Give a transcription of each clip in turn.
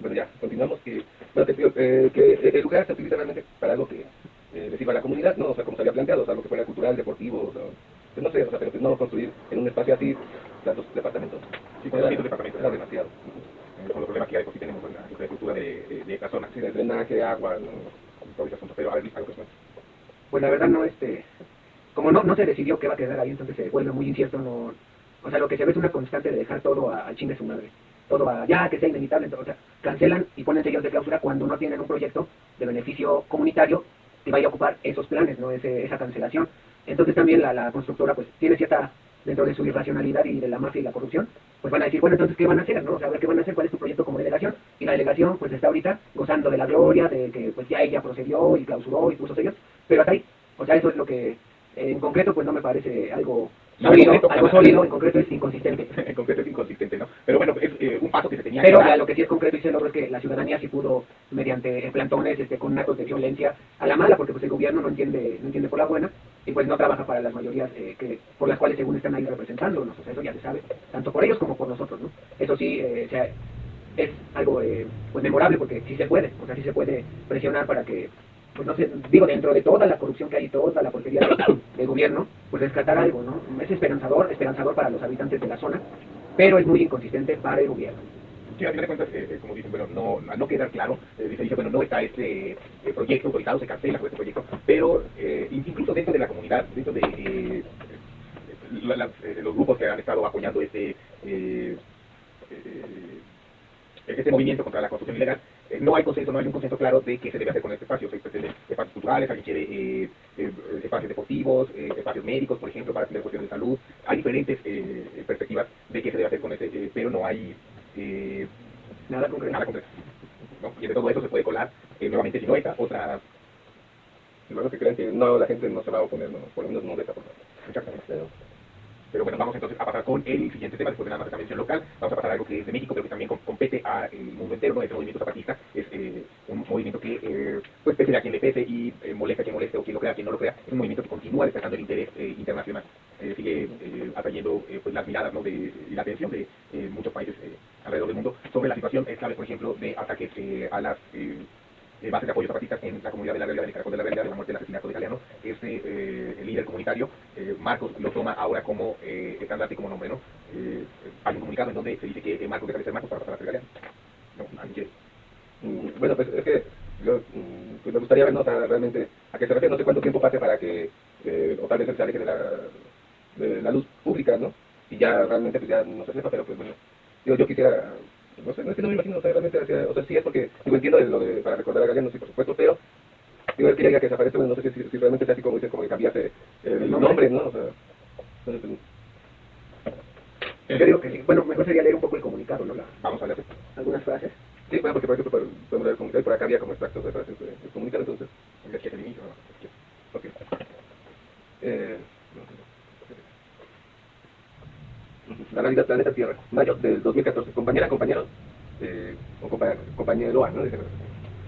bueno, ya, continuamos. Bueno, te digo, que el lugar se utiliza realmente para algo que le sirva a la comunidad, ¿no? O sea, como se había planteado, o sea, algo que fuera cultural, deportivo, o sea, pues no sé, o sea, pero pues no construir en un espacio así tantos departamentos. Sí, con 200 departamentos. Era demasiado. Con los problemas que hay, pues sí tenemos la infraestructura de esta zona. Sí, de drenaje, agua, ¿no? Todo ese asunto. Pero a ver, algo que más. Pues la verdad no, como no se decidió qué va a quedar ahí, entonces se vuelve muy incierto, no, o sea, lo que se ve es una constante de dejar todo al chingue su madre, todo a ya que sea inevitable, entonces, o sea, cancelan y ponen sellos de clausura cuando no tienen un proyecto de beneficio comunitario que vaya a ocupar esos planes, no esa cancelación. Entonces también la constructora pues tiene cierta, dentro de su irracionalidad y de la mafia y la corrupción, pues van a decir, bueno, entonces, ¿qué van a hacer? ¿No? O sea, a ver qué van a hacer, cuál es tu proyecto como delegación, y la delegación pues está ahorita gozando de la gloria, de que pues ya ella procedió y clausuró y puso sellos, pero hasta ahí, o sea, eso es lo que en concreto pues no me parece algo sólido, algo sólido, en concreto es inconsistente. En concreto es inconsistente, ¿no? Pero bueno, es un paso que se tenía Pero que dar. lo que sí es concreto y se logró es que la ciudadanía sí pudo, mediante plantones, con actos de violencia a la mala, porque pues el gobierno no entiende por la buena, y pues no trabaja para las mayorías por las cuales según están ahí representándonos, o sea, eso ya se sabe, tanto por ellos como por nosotros, ¿no? Eso sí, o sea, es algo pues memorable porque sí se puede, o sea, sí se puede presionar para que, pues no sé, digo, dentro de toda la corrupción que hay, toda la porquería del gobierno, pues rescatar algo, ¿no? Es esperanzador para los habitantes de la zona, pero es muy inconsistente para el gobierno. Sí, a final de cuentas, como dicen, bueno, al no quedar claro, se dice, bueno, no está este proyecto autorizado, se cancela este proyecto, pero incluso dentro de la comunidad, dentro de los grupos que han estado apoyando este movimiento contra la construcción ilegal, no hay consenso, no hay un consenso claro de qué se debe hacer con este espacio. Se pretende espacios culturales, alguien quiere espacios deportivos, espacios médicos, por ejemplo, para atender cuestiones de salud. Hay diferentes perspectivas de qué se debe hacer con este, pero no hay Nada concreto. nada concreto, ¿no? Y de todo eso se puede colar nuevamente silueta, otra. Luego que creen que no, la gente no se va a oponer, no, por lo menos no de esta forma. Exactamente. Pero bueno, vamos entonces a pasar con el siguiente tema, después de nada más esta mención local. Vamos a pasar a algo que es de México, pero que también compete al mundo entero, ¿no? Este movimiento zapatista es un movimiento que, pues pese a quien le pese y molesta a quien moleste, o quien lo crea, quien no lo crea, es un movimiento que continúa despertando el interés internacional. Sigue atrayendo pues las miradas, ¿no? y la atención de muchos países alrededor del mundo sobre la situación, clave, por ejemplo, de ataques a las bases de apoyo zapatistas en la comunidad de la realidad, del Caracol de la realidad, de la muerte del asesinato de Galeano. El líder comunitario, Marcos, lo toma ahora como estandarte, como nombre, ¿no? Hay un comunicado en donde se dice que Marcos deja de ser Marcos para pasar a ser Galeano. ¿No? ¿Alguien quiere? Bueno, pues es que yo pues me gustaría ver, ¿no? O sea, realmente a qué se refiere, no sé cuánto tiempo pase para que, o tal vez se aleje de la luz pública, ¿no? Y ya realmente pues ya no se sepa, pero pues bueno, yo quisiera, no sé, no es que no me imagino, o sea, realmente, o sea, sí es porque, digo, entiendo de lo de, para recordar a Galeano, sí, por supuesto, pero digo, es que ya diga que desaparece, bueno, no sé si realmente sea así como dice, como que cambiase el nombre, ¿no? O sea, entonces, Yo digo que sí. Bueno, mejor sería leer un poco el comunicado, ¿no? Vamos a leer. Algunas frases. sí, bueno, porque por ejemplo, podemos leer el comunicado y por acá había como extractos de frases del comunicado, entonces, Es que es el inicio, ¿no? ok. La realidad Planeta Tierra, mayo del 2014. Compañera, compañeros, o compañero A, ¿no?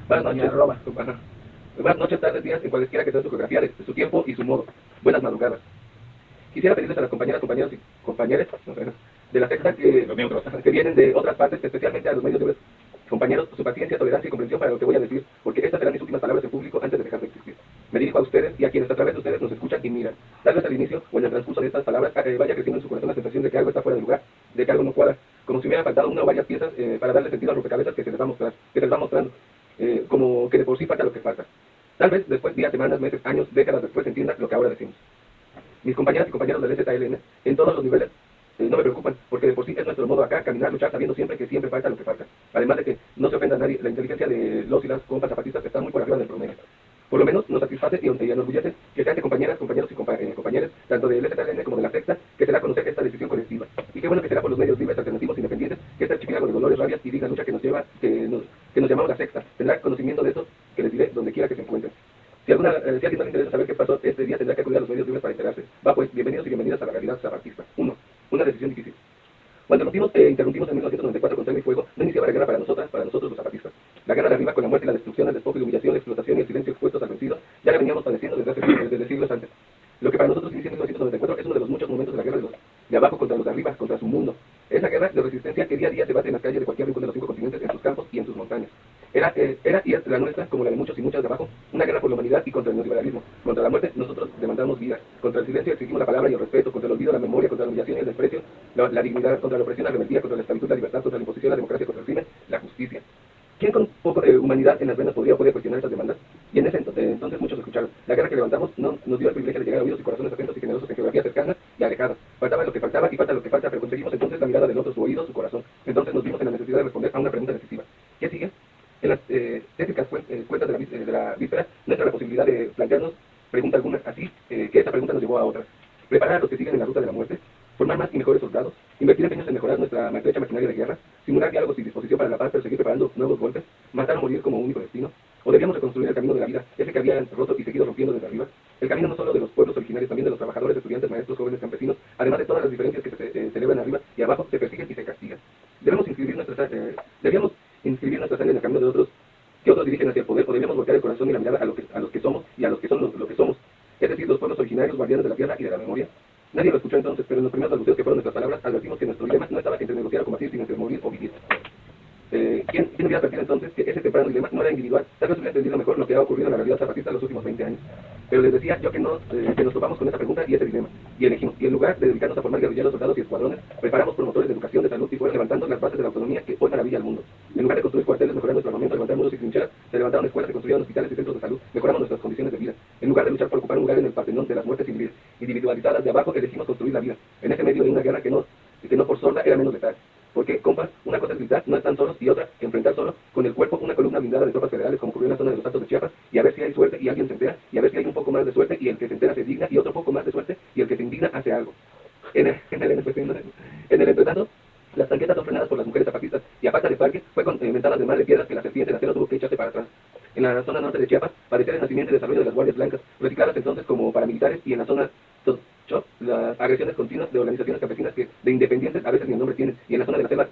Buenas noches, ajá. Buenas noches, tardes, días, en cualesquiera que sea su geografía, de su tiempo y su modo. Buenas madrugadas. Quisiera pedirles a las compañeras, compañeros y compañeras, no sé, de la sexta Los neutros. que vienen de otras partes, especialmente a los medios libres, compañeros, su paciencia, tolerancia y comprensión para lo que voy a decir, porque estas serán mis últimas palabras en público antes de dejar de existir. Me dirijo a ustedes y a quienes a través de ustedes nos escuchan y miran. Tal vez al inicio o en el transcurso de estas palabras vaya creciendo en su corazón la sensación de que algo está fuera de lugar, de que algo no cuadra, como si hubiera faltado una o varias piezas para darle sentido al rompecabezas que se les va a mostrar, que se les va mostrando, como que de por sí falta lo que falta. Tal vez después, días, semanas, meses, años, décadas después, se entienda lo que ahora decimos. Mis compañeras y compañeros del ZLN, en todos los niveles, no me preocupan, porque de por sí es nuestro modo acá, caminar, luchar, sabiendo siempre que siempre falta lo que falta. Además de que no se ofenda a nadie, la inteligencia de los y las compas zapatistas está muy por arriba del promedio. Por lo menos nos satisface y enorgullece que sean de compañeras, compañeros y compañeros, tanto del ZLN como de la sexta, que se da a conocer esta decisión colectiva. Y qué bueno que será por los medios libres, alternativos, independientes, que esta archipiélago de dolores, rabias y digna lucha que nos lleva, que nos llamamos la sexta, tendrá conocimiento de esto que les diré donde quiera que se encuentren. Si alguien no le interesa saber qué pasó este día, tendrá que acudir a los medios libres para enterarse. Va pues, bienvenidos y bienvenidas a la realidad zapatista. 1. Una decisión difícil. Cuando interrumpimos en 1994 con sangre y fuego, no iniciaba la guerra para nosotras, para nosotros los zapatistas. La guerra de arriba con la muerte y la destrucción, el despojo y la humillación, la explotación y el silencio expuestos al vencido, ya la veníamos padeciendo desde siglos antes. Lo que para nosotros inició en 1994 es uno de los muchos momentos de la guerra de abajo contra los de arriba, contra su mundo. Esa guerra de resistencia que día a día se bate en las calles de cualquier rincón de los 5 continentes, en sus campos y en sus montañas. montañas. Era y es la nuestra, como la de muchos y muchas de abajo, una guerra por la humanidad y contra el neoliberalismo. Contra la muerte nosotros demandamos vida, contra el silencio exigimos la palabra y el respeto, contra el olvido la memoria, contra la humillación y el desprecio, la dignidad, contra la opresión la rebeldía, contra la esclavitud la libertad, contra la imposición la democracia, contra el crimen la justicia. ¿Quién con un poco de humanidad en las venas podría cuestionar estas demandas? Y en ese entonces muchos escucharon. La guerra que levantamos no nos dio el privilegio de llegar a oídos y corazones atentos y generosos en geografía cercana y alejada. Faltaba lo que faltaba y falta lo que falta, pero conseguimos entonces la mirada del otro, su oído, su corazón. Entonces nos vimos en la necesidad de responder a una pregunta decisiva. ¿Qué sigue? En las tétricas cuentas de la víspera, no entra la posibilidad de plantearnos pregunta alguna, así que esta pregunta nos llevó a otra. Preparar a los que siguen en la ruta de la muerte, formar más y mejores soldados, invertir empeños en mejorar nuestra maltrecha maquinaria de guerra, simular diálogos y disposición para la paz, pero seguir preparando nuevos golpes, matar o morir como único destino, o debíamos reconstruir el camino de la vida, ese que habían roto y seguido rompiendo desde arriba, el camino no solo de los pueblos originarios, también de los trabajadores, estudiantes, maestros, jóvenes, campesinos, además de todas las diferencias que se celebran arriba y abajo, se persiguen y se castigan. Debíamos inscribir nuestra sangre en el camino de otros que otros dirigen hacia el poder, o debíamos voltear el corazón y la mirada a los que somos y a los que son lo que somos, es decir, los pueblos originarios, guardianes de la tierra y de la memoria. Nadie lo escuchó entonces, pero en los primeros balbuceos que fueron nuestras palabras, advertimos que nuestro dilema no estaba entre negociar o combatir, sino entre morir o vivir. ¿Quién hubiera advertido entonces que ese temprano dilema no era individual? Tal vez hubiera entendido mejor lo que ha ocurrido en la realidad zapatista en los últimos 20 años. Pero les decía yo que nos topamos con esa pregunta y ese dilema. Y elegimos. Y en lugar de dedicarnos a formar guerrilleros, soldados y escuadrones, preparamos promotores de educación, de salud y fueron levantando las bases de la autonomía que hoy maravilla al mundo. En lugar de construir cuarteles, mejorar nuestro armamento, levantar muros y trincheras, se levantaron escuelas, se construyeron hospitales y centros de salud, mejoramos nuestras condiciones de vida. En lugar de luchar por ocupar un lugar en el Partenón de las muertes individualizadas de abajo, elegimos construir la vida. En ese medio de una guerra que no por sorda era menos letal. Porque, compas, una cosa es gritar, no están solos, y otra, enfrentar solo, con el cuerpo, una columna blindada de tropas federales, como ocurrió en la zona de los Altos de Chiapas, y a ver si hay suerte y alguien se entera, y a ver si hay un poco más de suerte y el que se entera se digna, y otro poco más de suerte y el que se indigna hace algo. En el entretanto, las tanquetas son frenadas por las mujeres zapatistas, y a falta de parque, fue con ventanas de mar de piedras que la serpiente de acero tuvo que echarse para atrás. En la zona norte de Chiapas, parecía el nacimiento y desarrollo de las guardias blancas, recicladas entonces como paramilitares, y en la zona las agresiones continuas de organizaciones campesinas que de independientes a veces ni el nombre tienen, y en la zona de la selva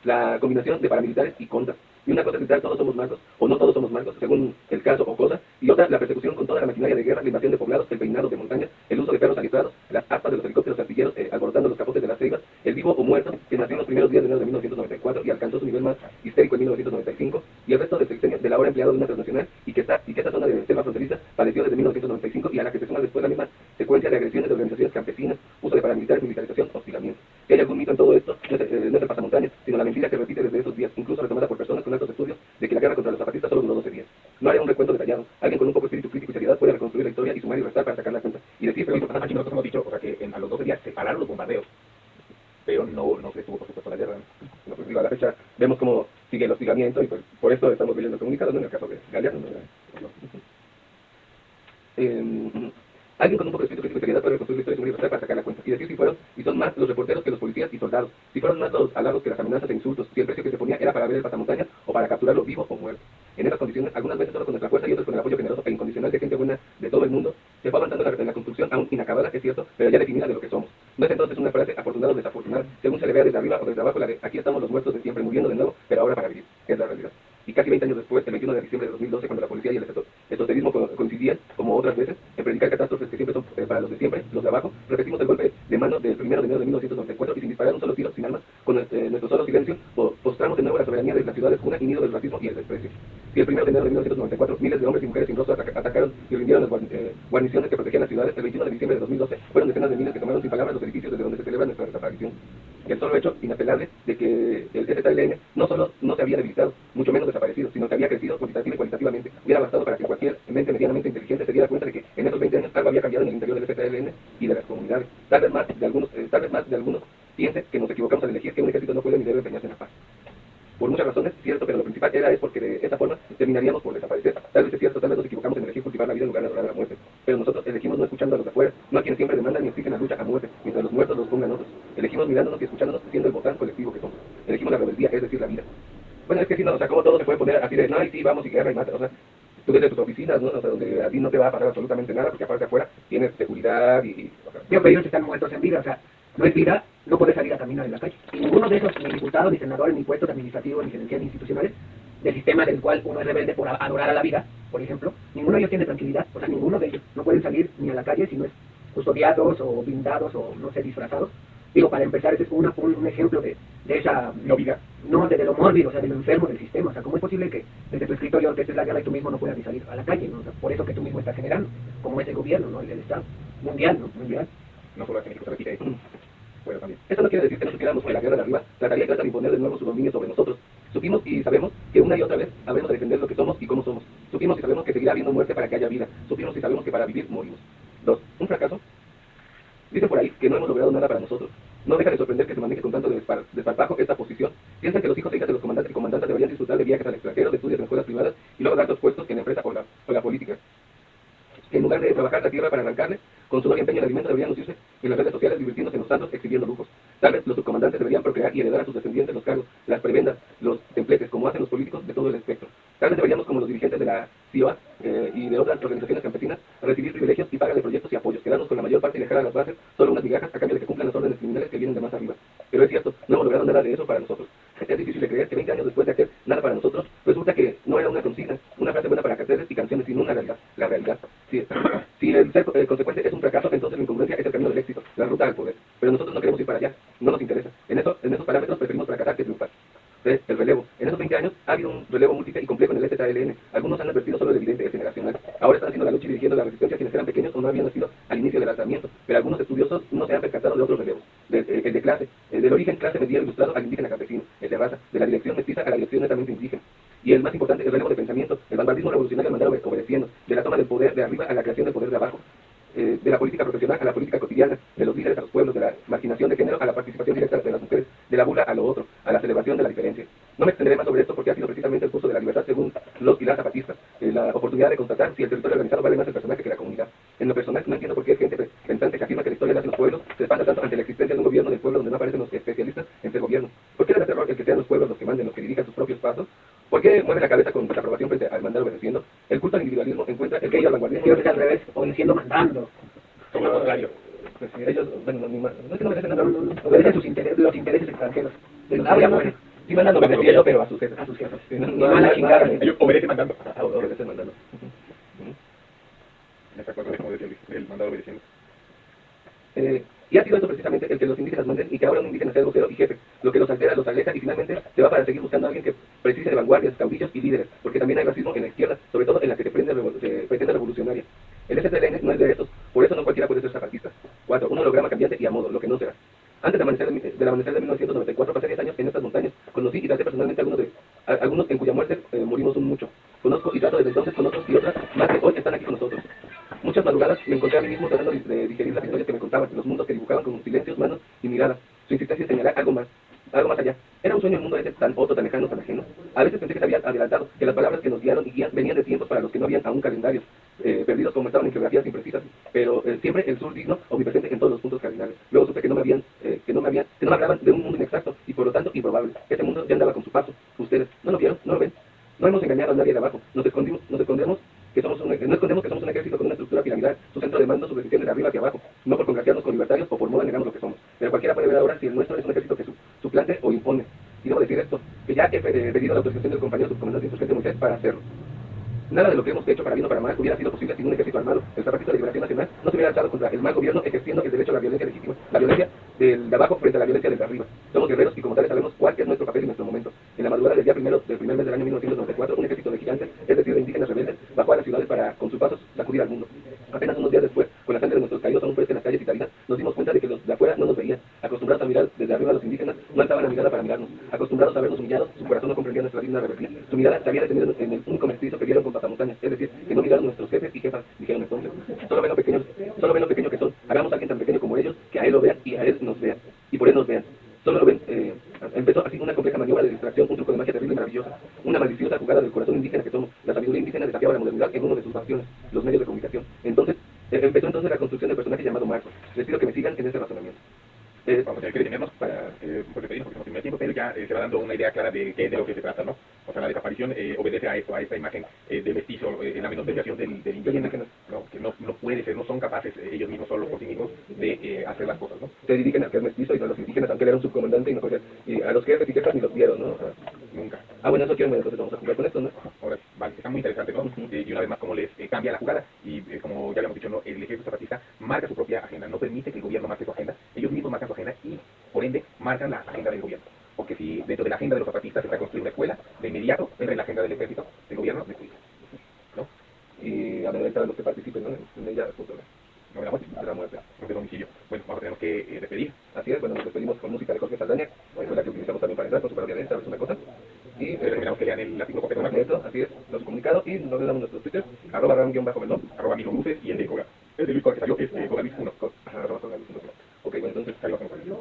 la combinación de paramilitares y contras. Y una cosa es gritar todos somos marcos, o no todos somos marcos, según el caso o cosa, y otra la persecución con toda la maquinaria de guerra, la invasión de poblados, el peinado de montañas, el uso de perros adiestrados, las aspas de los helicópteros artilleros alborotando los capotes de las ceibas, el vivo o muerto que nació en los primeros días de enero de 1994 y alcanzó su nivel más histérico en 1995, y el resto del sexenio de la hora empleado de una transnacional y que esta zona de selva fronteriza padeció desde 1995 y a la que se suma después la misma secuencia de agresiones de organizaciones campesinas, uso de paramilitares, militarización, hostigamiento. Si hay algún mito en todo esto, no es el pasamontañas, sino la mentira que repite desde esos días, incluso retomada por personas con altos estudios, de que la guerra contra los zapatistas solo duró 12 días. No haré un recuento detallado. Alguien con un poco de espíritu crítico y seriedad puede reconstruir la historia y sumar y restar para sacar la cuenta. Y decir, pero aquí nosotros hemos dicho, o sea, que a los 12 días se pararon los bombardeos, pero no se detuvo, por supuesto, la guerra. No, pues digo, a la fecha vemos cómo sigue el hostigamiento y pues, por esto estamos leyendo comunicados, ¿no? En el caso de Galeano. Alguien con un poco de espíritu crítico y seriedad puede reconstruir la historia y sumar y restar para sacar la cuenta. Y decir si fueron y son más los reporteros que los policías y soldados. Si fueron más los halagos que las amenazas e insultos. Si el precio que se ponía era para ver el pasamontañas o para capturarlo vivo o muerto. En esas condiciones, algunas veces solo con nuestra fuerza y otras con el apoyo generoso e incondicional de gente buena de todo el mundo, se fue avanzando en la construcción aún inacabada, es cierto, pero ya definida de lo que somos. No es entonces una frase afortunado o desafortunada, según se le vea desde arriba o desde abajo, la de aquí estamos los muertos de siempre muriendo de nuevo, pero ahora para vivir, es la realidad. Y casi 20 años después, el 21 de diciembre de 2012, cuando la policía y el esoterismo coincidían, como otras veces, en predicar catástrofes que siempre son para los de siempre, los de abajo, repetimos el golpe de mano del 1 de enero de 1994 y sin disparar un solo tiro, sin armas, con nuestro solo silencio, postramos de nuevo la soberanía de las ciudades, cuna y nido del racismo y el desprecio. Si el 1 de enero de 1994 miles de hombres y mujeres sin rostro atacaron y rindieron las guarniciones que protegían las ciudades, el 21 de diciembre de 2012 fueron decenas de miles que tomaron sin palabras los edificios desde donde se celebra nuestra desaparición. El solo hecho inapelable de que el ZLN no solo no se había debilitado, mucho menos desaparecido, sino que había crecido cuantitativa y cualitativamente, hubiera bastado para que cualquier mente medianamente inteligente se diera cuenta de que en esos 20 años algo había cambiado en el interior del ZLN y de las comunidades. Tal vez más de algunos piensen que nos equivocamos al elegir que un ejército no puede ni debe empeñarse en la paz. Por muchas razones, cierto, pero lo principal es porque de esta forma terminaríamos por desaparecer. Tal vez es cierto, tal vez nos equivocamos en elegir cultivar la vida en lugar de adorar a la muerte. Pero nosotros elegimos no escuchando a los de afuera, no a quienes siempre demandan ni exigen la lucha a muerte, mientras los muertos los pongan otros. Elegimos mirándonos y escuchándonos siendo el botán colectivo que somos. Elegimos la rebeldía, es decir, la vida. Bueno, es que si no, o sea, como todo se puede poner así de, no, y sí, vamos y guerra y mata, o sea, tú desde tus oficinas, ¿no? O sea, donde a ti no te va a pasar absolutamente nada, porque aparte afuera tienes seguridad y... O sea, pero ellos están muertos en vida, o sea, no es vida, no puedes salir a caminar en la calle. Y ninguno de esos, ni diputados, ni senadores, ni puestos administrativos, ni gerenciales, ni institucionales, del sistema del cual uno es rebelde por adorar a la vida, por ejemplo, ninguno de ellos tiene tranquilidad, o sea, ninguno de ellos no pueden salir ni a la calle si no es custodiados o blindados o, no sé, disfrazados Digo, para empezar, ese es un ejemplo de esa... No vida. No, de lo mórbido, o sea, de lo enfermo del sistema. O sea, ¿cómo es posible que desde tu escritorio orquestes la guerra y tú mismo no puedas ni salir a la calle, ¿no? O sea, por eso que tú mismo estás generando, como es el gobierno, ¿no? El Estado mundial, ¿no? Mundial. No solo aquí en México se repite, bueno, también. Esto no quiere decir que no supiéramos que la guerra de arriba trataría de imponer de nuevo su dominio sobre nosotros. Supimos y sabemos que una y otra vez habremos de defender lo que somos y cómo somos. Supimos y sabemos que seguirá habiendo muerte para que haya vida. Supimos y sabemos que para vivir morimos. 2. Un fracaso. Dicen por ahí que no hemos logrado nada para nosotros. No deja de sorprender que se maneje con tanto desparpajo esta posición. Piensan que los hijos e hijas de los comandantes y comandantas deberían disfrutar de viajes al extranjero, de estudios en escuelas privadas y luego de altos puestos en la empresa o la política. Que en lugar de trabajar la tierra para arrancarle, con sudor y empeño de alimento deberían lucirse en las redes sociales divirtiéndose en los santos, exhibiendo lujos. Tal vez los subcomandantes deberían procrear y heredar a sus descendientes los cargos, las prebendas, los templetes, como hacen los políticos de todo el espectro. Tal vez deberíamos, como los dirigentes de la CIOA y de otras organizaciones campesinas, recibir privilegios y paga de proyectos y apoyos, quedarnos con la mayor parte y dejar a las bases solo unas migajas a cambio de que cumplan las órdenes criminales que vienen de más arriba. Pero es cierto, no hemos logrado nada de eso para nosotros. Es difícil de creer que 20 años después de hacer nada para nosotros, resulta que no era una consigna, una frase buena para carteles y canciones, sino una realidad, la realidad. Si el ser consecuente es un fracaso, entonces la incongruencia es el camino del éxito, la ruta al poder. Pero nosotros no queremos ir para allá, no nos interesa. En esos parámetros preferimos fracasar que triunfar. El relevo. En esos 20 años ha habido un relevo múltiple y complejo en el STLN. Algunos han advertido solo el evidente, es generacional. Ahora están haciendo la lucha y dirigiendo la resistencia quienes eran pequeños o no habían nacido al inicio del alzamiento. Pero algunos estudiosos no se han percatado de otros relevos. El de clase, del origen clase media ilustrado al indígena campesino, el de raza, de la dirección mestiza a la dirección netamente indígena. Y el más importante, el relevo de pensamiento, el vanguardismo revolucionario al mandar obedeciendo, de la toma del poder de arriba a la creación del poder de abajo. De la política profesional a la política cotidiana, de los líderes a los pueblos, de la marginación de género a la participación directa de las mujeres, de la bula a lo otro, a la celebración de la diferencia. No me extenderé más sobre esto porque ha sido precisamente el curso de la libertad según los y las zapatistas, la oportunidad de constatar si el territorio organizado vale más el personaje que la comunidad. En lo personal no entiendo por qué hay gente pensante que afirma que la historia de los pueblos se espanta tanto ante la existencia de un gobierno del pueblo donde no aparecen los especialistas en ser gobierno. ¿Por qué debe ser el que sean los pueblos los que manden, los que dirijan sus propios pasos? ¿Por qué mueve la cabeza con desaprobación frente al mandar obedeciendo? El culto al individualismo encuentra el que ellos vanguardismo. Creo que es al revés, obedeciendo mandando. Como lo contrario. Pues ellos, bueno, no es que no merecen nada, Obedecen sus intereses, los intereses extranjeros. bueno, sí mandan obedeciendo, pero a sus jefes. A sus jefes. No, Ni van a chingar. Ellos obedecen mandando. Obedecen mandando. Me acuerdo de cómo decía Luis, el mandado obedeciendo. Y ha sido eso precisamente el que los indígenas manden y que ahora un indígena sea vocero y jefe, lo que los altera, los aleja y finalmente se va para seguir buscando a alguien que precise de vanguardias, caudillos y líderes, porque también hay racismo en la izquierda, sobre todo en la que se pretende revolucionaria. El STLN no es de esos, por eso no cualquiera puede ser zapatista. 4. Un holograma cambiante y a modo, lo que no será. Antes del amanecer de 1994 pasé 10 años en estas montañas, conocí y traté personalmente a algunos en cuya muerte morimos un mucho. Conozco y trato desde entonces con otros y otras más que hoy están aquí con nosotros. Muchas madrugadas me encontré a mí mismo tratando de digerir las historias que me contaban, los mundos que dibujaban con silencios, manos y miradas. Su insistencia en señalar algo más allá. Era un sueño el mundo ese tan otro, tan lejano, tan ajeno. A veces pensé que se había adelantado, que las palabras que nos guiaron y guían venían de tiempos para los que no habían aún calendarios, perdidos como estaban en geografías imprecisas, pero siempre el sur digno omnipresente en todos los puntos cardinales. Luego supe que no me hablaban de un mundo inexacto y por lo tanto improbable. Ese mundo ya andaba con su paso. Ustedes, ¿no lo vieron? ¿No lo ven? No hemos engañado a nadie de abajo. Nos escondemos que somos un ejército con una estructura piramidal, su centro de mando, su decisión de arriba hacia abajo, no por congraciarnos con libertarios o por moda negamos lo que somos. Pero cualquiera puede ver ahora si el nuestro es un ejército que suplante o impone. Y debo decir esto, que ya he pedido la autorización del compañero subcomandante insurgente Moisés para hacerlo. Nada de lo que hemos hecho para bien o para mal hubiera sido posible sin un ejército armado. El Zapatista de Liberación Nacional no se hubiera alzado contra el mal gobierno ejerciendo el derecho a la violencia legítima, la violencia del de abajo frente a la violencia del de arriba. Somos guerreros y como tales sabemos cuál es nuestro papel y nuestro momento. En la madrugada del día primero del primer mes del año 1994, un ejército de gigantes, es decir, de indígenas rebeldes, bajó a las ciudades para, con sus pasos, sacudir al mundo. Apenas unos días después, con la sangre de nuestros caídos aún fresca en las calles citadinas, nos dimos cuenta de que los de afuera no nos veían. Acostumbrados a mirar desde arriba a los indígenas, no alzaban la mirada para mirarnos. Acostumbrados a vernos humillados, su corazón no comprendía nuestra digna rebeldía. Su mirada se había detenido en el único mestizo que vieron con pasamontañas, es decir, que no miraron nuestros jefes y jefas, dijeron entonces. Solo ven lo pequeño que son. Hagamos a alguien tan pequeño como ellos, que a él lo vean y a él nos vean. Y por él nos vean. Solo lo ven, empezó así una compleja maniobra de distracción, un truco de magia terrible y maravillosa, una maliciosa jugada del corazón indígena que somos. La sabiduría indígena desafiaba la modernidad en uno de sus bastiones, los medios de comunicación. Empezó entonces la construcción del personaje llamado Marco. Les pido que me sigan en ese razonamiento. Vamos a tener que detenernos para repetirnos porque no tiene tiempo, pero ya se va dando una idea clara de qué es de lo que se trata, ¿no? O sea, la desaparición obedece a esto, a esta imagen del mestizo, la menospreciación del indígena, ¿no? Que no puede ser, no son capaces ellos mismos solo por sí mismos de hacer las cosas, ¿no? Se dirigen al que es mestizo y no a los indígenas, aunque él era un subcomandante y no cogían. Y a los jefes y jefas ni los vieron, ¿no? O sea, nunca. Bueno, eso quiero, entonces vamos a jugar con esto, ¿no? Ahora, vale, está muy interesante, ¿no? Y una vez más, como les cambia la jugada, y como ya habíamos dicho, ¿no? El ejército zapatista marca su propia agenda, no permite que el gobierno marque su agenda, ellos mismos marcan su agenda y marcan la agenda del gobierno. Porque si dentro de la agenda de los zapatistas está construir una escuela, de inmediato entra en la agenda del ejército, del gobierno, destruir. ¿No? Y amedrentar a los que participen, ¿no? En ella, justo, No de la muerte, de la muerte. no de domicilio. Bueno, vamos a tener que despedir. Así es, bueno, nos despedimos con música de Jorge Saldaña, que fue la que utilizamos también para entrar con su parodia de ¿sabes una cosa? Y Les recomendamos que lean el artículo completo de Marco, eso, así es, los comunicados, y nos damos nuestros twitters, @ram_melón, @milonluces y el de Koga. El de Luis Koga que salió es Kogavis1. @kogavis1. Ok, bueno, entonces, Salió hace unos años.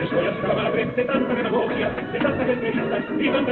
Estoy hasta la madre de tanta demagogia, de tantas entrevistas y tanta